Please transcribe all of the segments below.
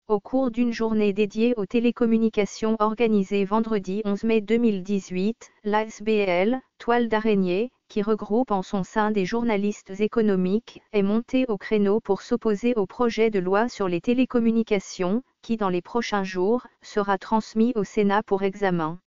Au cours d'une journée dédiée aux télécommunications organisée vendredi 11 mai 2018, l'ASBL, Toile d'araignée, qui regroupe en son sein des journalistes économiques, est montée au créneau pour s'opposer au projet de loi sur les télécommunications, qui dans les prochains jours, sera transmis au Sénat pour examen.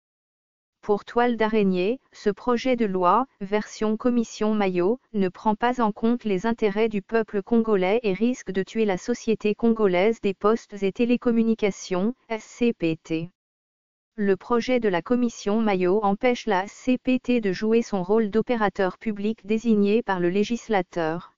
Pour Toile d'araignée, ce projet de loi, version commission Maillot, ne prend pas en compte les intérêts du peuple congolais et risque de tuer la Société congolaise des postes et télécommunications, SCPT. Le projet de la commission Maillot empêche la SCPT de jouer son rôle d'opérateur public désigné par le législateur.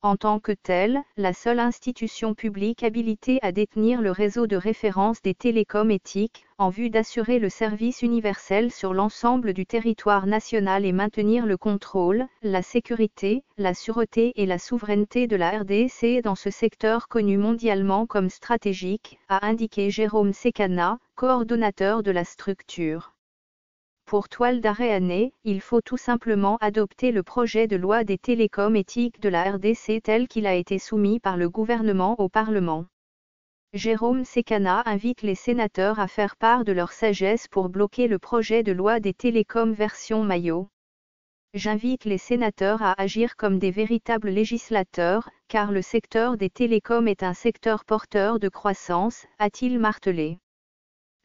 En tant que telle, la seule institution publique habilitée à détenir le réseau de référence des télécoms éthiques, en vue d'assurer le service universel sur l'ensemble du territoire national et maintenir le contrôle, la sécurité, la sûreté et la souveraineté de la RDC dans ce secteur connu mondialement comme stratégique, a indiqué Jérôme Sekana, coordonnateur de la structure. Pour Toile d'araignée, il faut tout simplement adopter le projet de loi des télécoms éthiques de la RDC tel qu'il a été soumis par le gouvernement au Parlement. Jérôme Sekana invite les sénateurs à faire part de leur sagesse pour bloquer le projet de loi des télécoms version Maillot. J'invite les sénateurs à agir comme des véritables législateurs, car le secteur des télécoms est un secteur porteur de croissance, a-t-il martelé.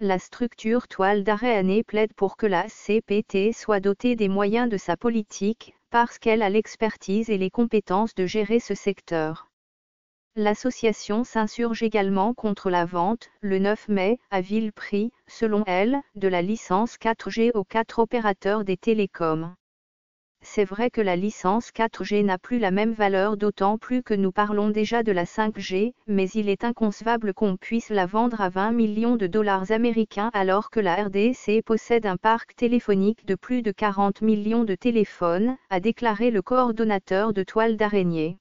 La structure Toile d'araignée plaide pour que la CPT soit dotée des moyens de sa politique, parce qu'elle a l'expertise et les compétences de gérer ce secteur. L'association s'insurge également contre la vente, le 9 mai, à vil prix, selon elle, de la licence 4G aux 4 opérateurs des télécoms. C'est vrai que la licence 4G n'a plus la même valeur d'autant plus que nous parlons déjà de la 5G, mais il est inconcevable qu'on puisse la vendre à 20 millions de dollars américains alors que la RDC possède un parc téléphonique de plus de 40 millions de téléphones, a déclaré le coordonnateur de Toile d'araignée.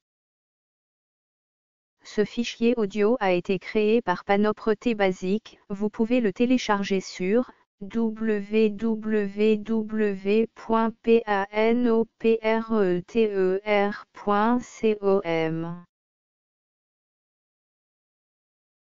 Ce fichier audio a été créé par Panopreté Basic, vous pouvez le télécharger sur www.panopreter.com.